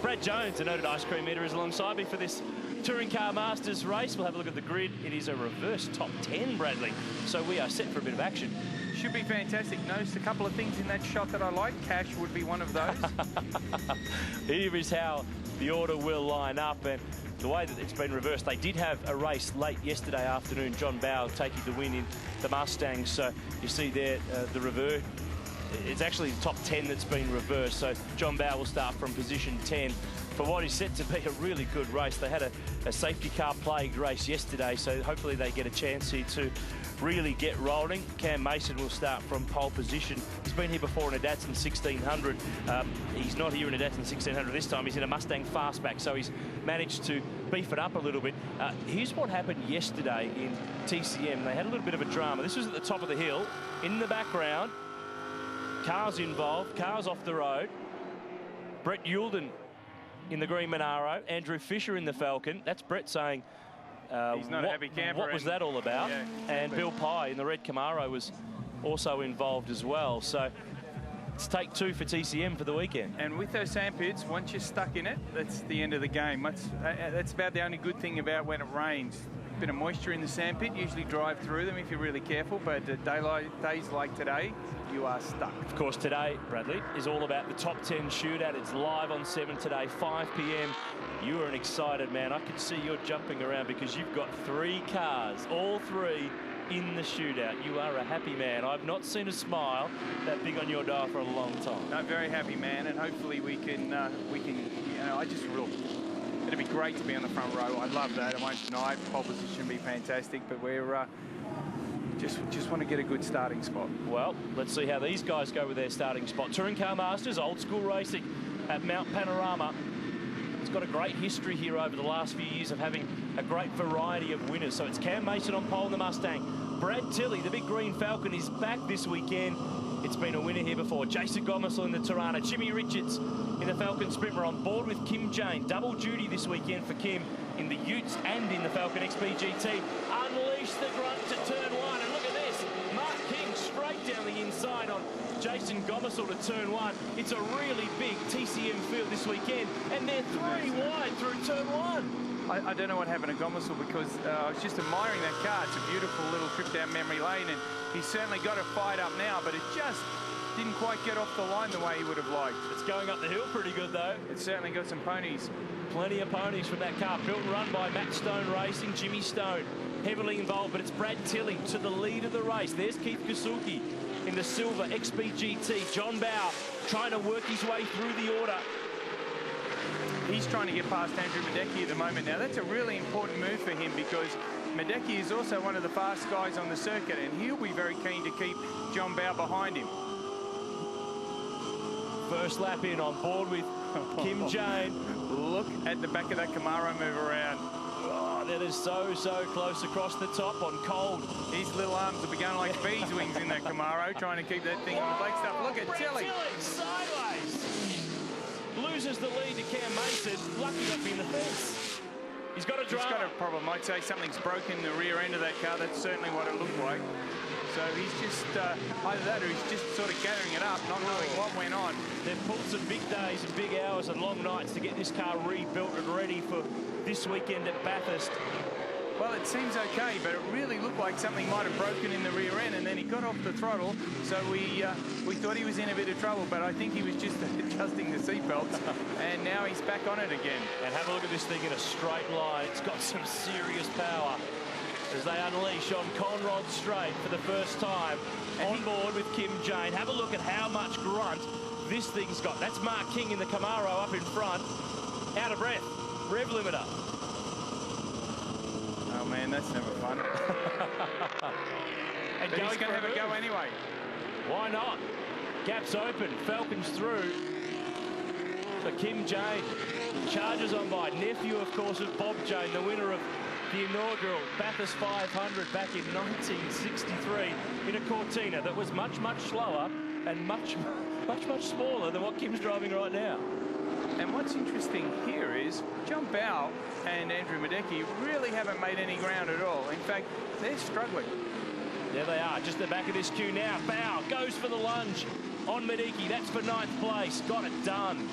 Brad Jones, a noted ice cream eater, is alongside me for this Touring Car Masters race. We'll have a look at the grid. It is a reverse top 10, Bradley. So we are set for a bit of action. Should be fantastic. Noticed a couple of things in that shot that I like. Cash would be one of those. Here is how the order will line up, and the way that it's been reversed. They did have a race late yesterday afternoon. John Bowe taking the win in the Mustangs. So you see there the reverse. It's actually the top 10 that's been reversed. So John Bowe will start from position 10 for what is set to be a really good race. They had a safety car plagued race yesterday, so hopefully they get a chance here to really get rolling. Cam Mason will start from pole position. He's been here before in a Datsun 1600. He's not here in a Datsun 1600 this time. He's in a Mustang Fastback, so he's managed to beef it up a little bit. Here's what happened yesterday in TCM. They had a little bit of a drama. This was at the top of the hill. In the background, cars involved, cars off the road. Brett Youlden in the green Monaro, Andrew Fisher in the Falcon. That's Brett saying, he's not a happy camper. What was that all about? Yeah, exactly. And Bill Pye in the red Camaro was also involved as well. So it's take two for TCM for the weekend. And with those sandpits, once you're stuck in it, that's the end of the game. That's about the only good thing about when it rains. A bit of moisture in the sandpit, usually drive through them if you're really careful, but days like today, you are stuck. Of course, today, Bradley, is all about the top 10 shootout. It's live on 7 today, 5 p.m. You are an excited man. I can see you're jumping around because you've got 3 cars, all 3 in the shootout. You are a happy man. I've not seen a smile that big on your dial for a long time. No, very happy man, and hopefully we can, you know, it'd be great to be on the front row. I love that. I won't deny pole position would be fantastic, but we're just want to get a good starting spot. Well, let's see how these guys go with their starting spot. Touring Car Masters, old school racing at Mount Panorama. It's got a great history here over the last few years of having a great variety of winners. So it's Cam Mason on pole in the Mustang. Brad Tilley, the big green Falcon, is back this weekend. It's been a winner here before. Jason Gomersall in the Tirana. Jimmy Richards in the Falcon Sprint. We're on board with Kim Jane. Double duty this weekend for Kim in the Utes and in the Falcon XPGT. Unleash the grunt to turn 1. And look at this. Mark King straight down the inside on Jason Gomersall to turn 1. It's a really big TCM field this weekend. And they're 3 wide through turn 1. I don't know what happened to Gomersall because I was just admiring that car. It's a beautiful little trip down memory lane, and he's certainly got it fired up now, but it just didn't quite get off the line the way he would have liked. It's going up the hill pretty good, though. It's certainly got some ponies. Plenty of ponies from that car. Built and run by Matt Stone Racing. Jimmy Stone heavily involved, but it's Brad Tilley to the lead of the race. There's Keith Kasuki in the silver XPGT. John Bowe trying to work his way through the order. He's trying to get past Andrew Medecky at the moment. Now, that's a really important move for him because Medecky is also one of the fast guys on the circuit, and he'll be very keen to keep John Bowe behind him. First lap in, on board with Kim Jane. Look at the back of that Camaro move around. Oh, that is so close across the top on cold. His little arms will be going like bees' wings in that Camaro, trying to keep that thing on the leg stuff. Look at Tilley. Sideways. Loses the lead to Cam Mason. Lucky not being the fence. He's got a drama. He's got a problem. I'd say something's broken the rear end of that car. That's certainly what it looked like. So he's just either that or he's just sort of gathering it up, not knowing what went on. They've pulled some big days and big hours and long nights to get this car rebuilt and ready for this weekend at Bathurst. Well, it seems okay, but it really looked like something might have broken in the rear end, and then he got off the throttle, so we thought he was in a bit of trouble, but I think he was just adjusting the seatbelts, and now he's back on it again. And have a look at this thing in a straight line. It's got some serious power as they unleash on Conrod Straight for the first time. And on board with Kim Jane. Have a look at how much grunt this thing's got. That's Mark King in the Camaro up in front. Out of breath. Rev limiter. Oh man, that's never fun. And but he's going to have a go anyway. Why not? Gaps open, Falcons through. For Kim Jane, charges on by. Nephew, of course, of Bob Jane, the winner of the inaugural Bathurst 500 back in 1963 in a Cortina that was much slower and much smaller than what Kim's driving right now. And what's interesting here is John Bowe and Andrew Medecky really haven't made any ground at all. In fact, they're struggling. There they are, just the back of this queue now. Bowe goes for the lunge on Medecky. That's for 9th place. Got it done.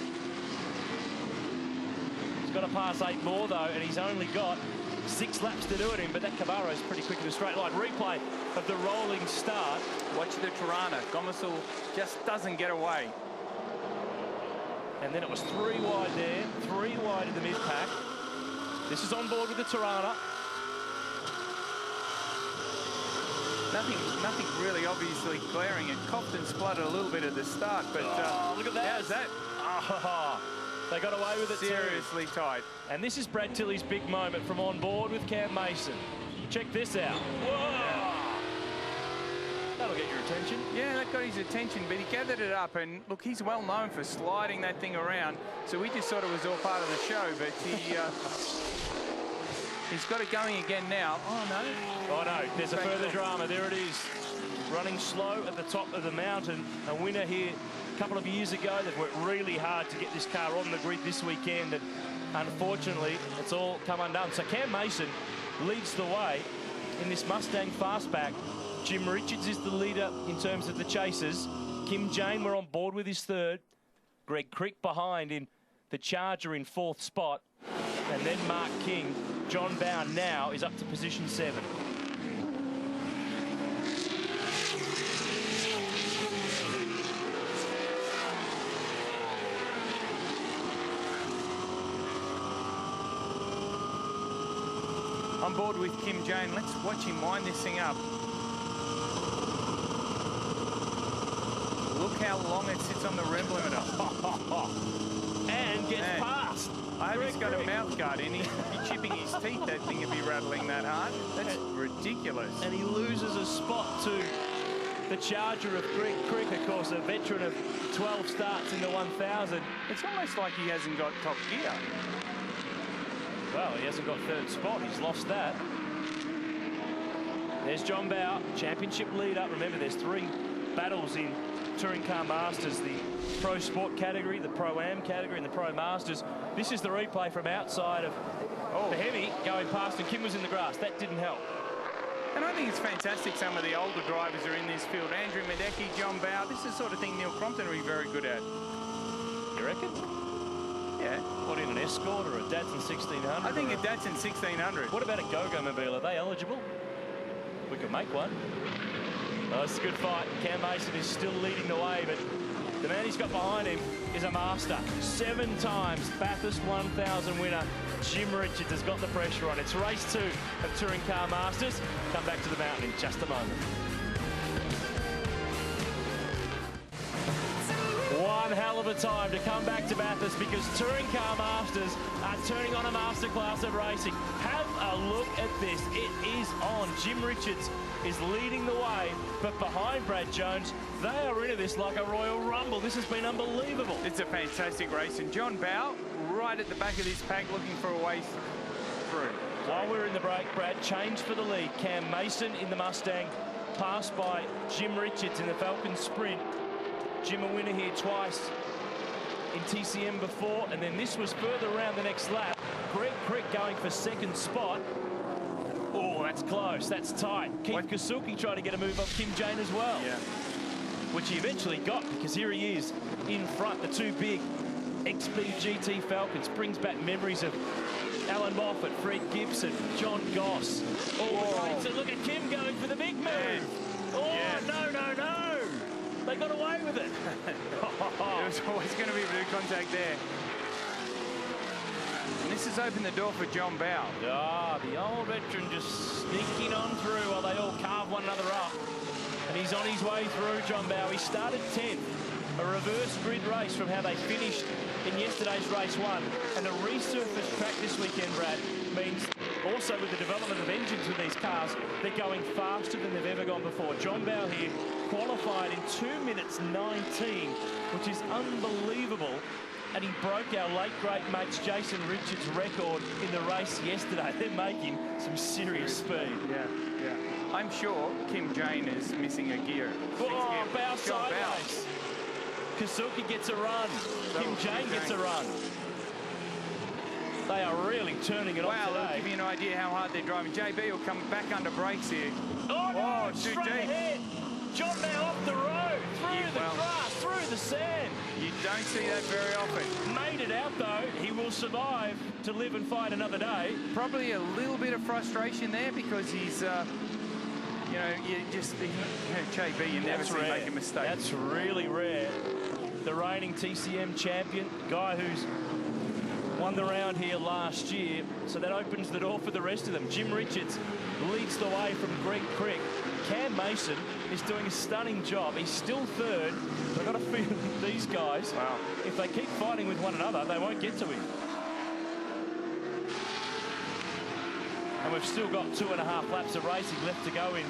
Got to pass 8 more, though, and he's only got 6 laps to do it in, but that Cabarro's pretty quick in a straight line. Replay of the rolling start. Watch the Tirana. Gomesul just doesn't get away. And then it was 3 wide there, 3 wide in the mid-pack. This is on board with the Tirana. Nothing really obviously glaring. It coughed and spluttered a little bit at the start, but look at that. How's that? Oh, they got away with it. Seriously tight. And this is Brad Tilley's big moment from on board with Cam Mason. Check this out. Whoa! That'll get your attention. Yeah, that got his attention, but he gathered it up, and look, he's well known for sliding that thing around, so we just thought it was all part of the show, but he's got it going again now. Oh, no. Oh, no, there's a further drama. There it is. Running slow at the top of the mountain. A winner here a couple of years ago. They've worked really hard to get this car on the grid this weekend, and unfortunately, it's all come undone. So Cam Mason leads the way in this Mustang Fastback. Jim Richards is the leader in terms of the chasers. Kim Jane were on board with his 3rd. Greg Crick behind in the Charger in 4th spot. And then Mark King. John Bowe now is up to position 7. On board with Kim Jane. Let's watch him wind this thing up. Look how long it sits on the rev limiter. And gets past. I hope he's got a mouth guard in. He's chipping his teeth. That thing would be rattling that hard. That's ridiculous. And he loses a spot to the Charger of Greg Crick, of course, a veteran of 12 starts in the 1000. It's almost like he hasn't got top gear. Well, he hasn't got 3rd spot. He's lost that. There's John Bowe, championship leader. Remember, there's 3 battles in Touring Car Masters, the Pro Sport category, the Pro-Am category, and the Pro Masters. This is the replay from outside of the heavy going past, and Kim was in the grass. That didn't help. And I think it's fantastic some of the older drivers are in this field. Andrew Medecky, John Bowe. This is the sort of thing Neil Crompton will be very good at. You reckon? Yeah. What, in an Escort or a Datsun 1600? I think a Datsun 1600. What about a Go-Go Mobile? Are they eligible? We could make one. Oh, it's a good fight. Cam Mason is still leading the way, but the man he's got behind him is a master. 7 times Bathurst 1000 winner. Jim Richards has got the pressure on. It's race 2 of Touring Car Masters. Come back to the mountain in just a moment. One hell of a time to come back to Bathurst because Touring Car Masters are turning on a masterclass of racing. Have a look at this. It is on. Jim Richards is leading the way, but behind Brad Jones, they are into this like a Royal Rumble. This has been unbelievable. It's a fantastic race, and John Bowe right at the back of this pack looking for a way through. While we're in the break, Brad, change for the lead. Cam Mason in the Mustang, passed by Jim Richards in the Falcon Sprint. Jim a winner here twice in TCM before, and then this was further around the next lap. Greg Crick going for 2nd spot. Oh, that's close. That's tight. Keith Kasuki trying to get a move on Kim Jane as well. Yeah. Which he eventually got, because here he is in front. The 2 big XP GT Falcons. Brings back memories of Alan Moffat, Fred Gibson, John Goss. All the greats. And look at Kim going for the big move. Oh, no. They got away with it. There was always going to be a bit of contact there. And this has opened the door for John Bowe. Ah, the old veteran just sneaking on through while they all carve one another up. And he's on his way through, John Bowe. He started 10th, a reverse grid race from how they finished in yesterday's race 1. And the resurfaced track this weekend, Brad, means also with the development of engines with these cars, they're going faster than they've ever gone before. John Bowe here qualified in 2 minutes 19, which is unbelievable. And he broke our late great mate's Jason Richards' record in the race yesterday. They're making some serious speed. Yeah. I'm sure Kim Jane is missing a gear. Oh, Bowe sideways. Kasuki gets a run. Kim Jane gets a run. They are really turning it on today. Wow, give you an idea how hard they're driving. JB will come back under brakes here. Oh, no, too straight deep. ahead. John Bowe off the road, through the grass, through the sand. You don't see that very often. Made it out, though. He will survive to live and fight another day. Probably a little bit of frustration there because he's, you know, JB, you never see him make a mistake. That's really rare. The reigning TCM champion, guy who's won the round here last year, so that opens the door for the rest of them. Jim Richards leads the way from Greg Crick. Cam Mason is doing a stunning job. He's still third. I've got a feeling these guys, wow, if they keep fighting with one another, they won't get to him. And we've still got 2.5 laps of racing left to go in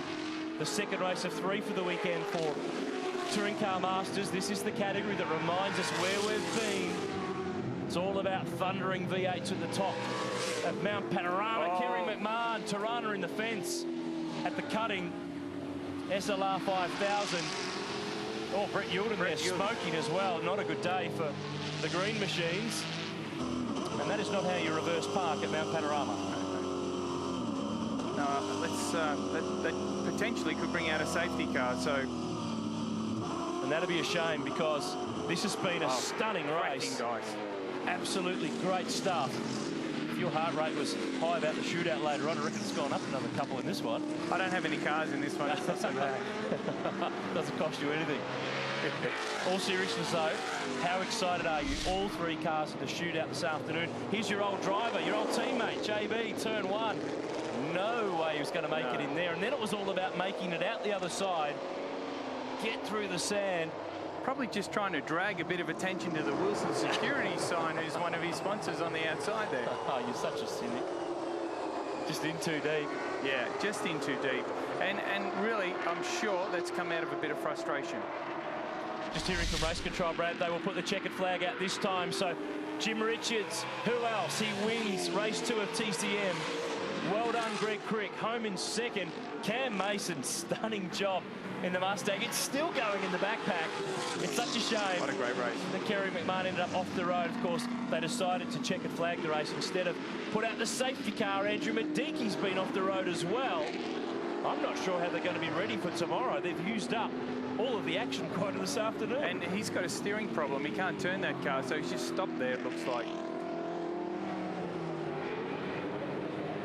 the second race of 3 for the weekend for Touring Car Masters. This is the category that reminds us where we've been. It's all about thundering V8s at the top of Mount Panorama. Kerry McMahon, Tirana in the fence at the cutting. SLR 5000. Oh, Brett Yulden there smoking as well. Not a good day for the green machines. And that is not how you reverse park at Mount Panorama. No, that potentially could bring out a safety car. So, and that'd be a shame because this has been a stunning race. Guys. Absolutely great stuff. If your heart rate was high about the shootout later on, I reckon it's gone up another couple in this one. I don't have any cars in this one. It's not so bad. Doesn't cost you anything. All seriousness though, how excited are you? All 3 cars in the shootout this afternoon. Here's your old driver, your old teammate, JB, turn 1. No way he was going to make it in there. And then it was all about making it out the other side, get through the sand. Probably just trying to drag a bit of attention to the Wilson security sign, who's one of his sponsors on the outside there. Oh, you're such a cynic. Just in too deep. Yeah, just in too deep. And really, I'm sure that's come out of a bit of frustration. Just hearing from race control, Brad, they will put the checkered flag out this time. So Jim Richards, who else? He wins race 2 of TCM. Well done, Greg Crick. Home in second. Cam Mason, stunning job in the Mustang. It's still going in the backpack. It's such a shame. What a great race. That Kerry McMahon ended up off the road. Of course, they decided to checkered flag the race instead of put out the safety car. Andrew Mediki's been off the road as well. I'm not sure how they're going to be ready for tomorrow. They've used up all of the action quota this afternoon. And he's got a steering problem. He can't turn that car, so he's just stopped there, it looks like.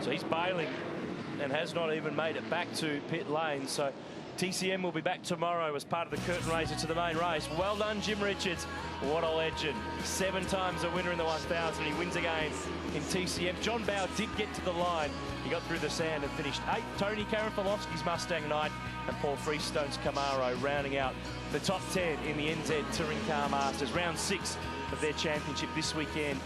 So he's bailing and has not even made it back to pit lane. So TCM will be back tomorrow as part of the curtain raiser to the main race. Well done, Jim Richards. What a legend. 7 times a winner in the 1000. He wins again in TCM. John Bowe did get to the line. He got through the sand and finished 8th. Tony Karafalowski's Mustang 9th and Paul Freestone's Camaro rounding out the top 10 in the NZ Touring Car Masters. Round 6 of their championship this weekend.